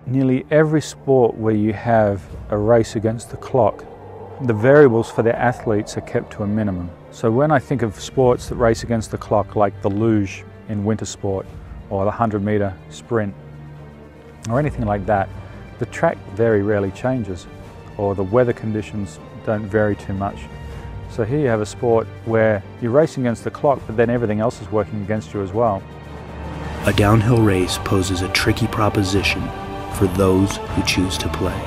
nearly every sport where you have a race against the clock, the variables for their athletes are kept to a minimum. So when I think of sports that race against the clock, like the luge in winter sport, or the 100-meter sprint, or anything like that, the track very rarely changes, or the weather conditions don't vary too much. So here you have a sport where you're racing against the clock, but then everything else is working against you as well. A downhill race poses a tricky proposition for those who choose to play.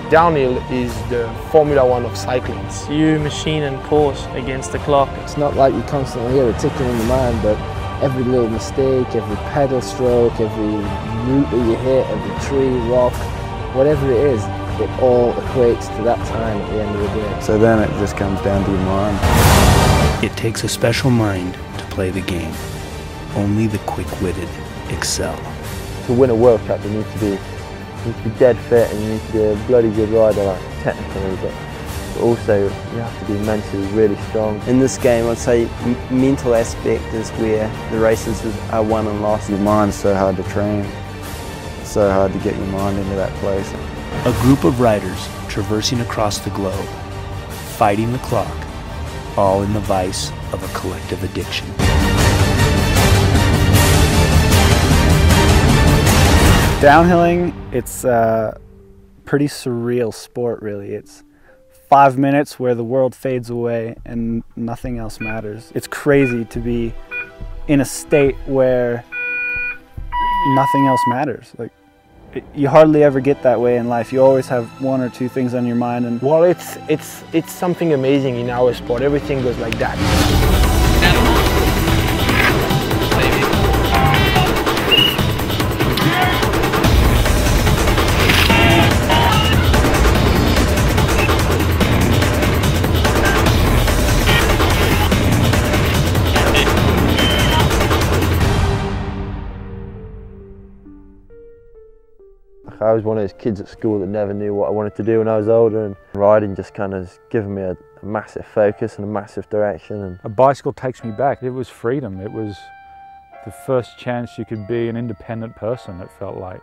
Downhill is the Formula One of cycling. You machine and pause against the clock. It's not like you constantly hear it ticking in your mind, but every little mistake, every pedal stroke, every route that you hit, every tree, rock, whatever it is, it all equates to that time at the end of the day. So then it just comes down to your mind. It takes a special mind to play the game. Only the quick-witted excel. To win a World Cup, you need to be dead fit and you need to be a bloody good rider, like technically, but also you have to be mentally really strong. In this game, I'd say mental aspect is where the races are won and lost. Your mind's so hard to train. It's so hard to get your mind into that place. A group of riders traversing across the globe, fighting the clock, all in the vice of a collective addiction. Downhilling, it's a pretty surreal sport, really. It's 5 minutes where the world fades away and nothing else matters. It's crazy to be in a state where nothing else matters. Like, you hardly ever get that way in life. You always have one or two things on your mind. And well, it's something amazing in our sport. Everything goes like that. I was one of those kids at school that never knew what I wanted to do when I was older, and riding just kind of given me a massive focus and a massive direction. And a bicycle takes me back. It was freedom. It was the first chance you could be an independent person, it felt like.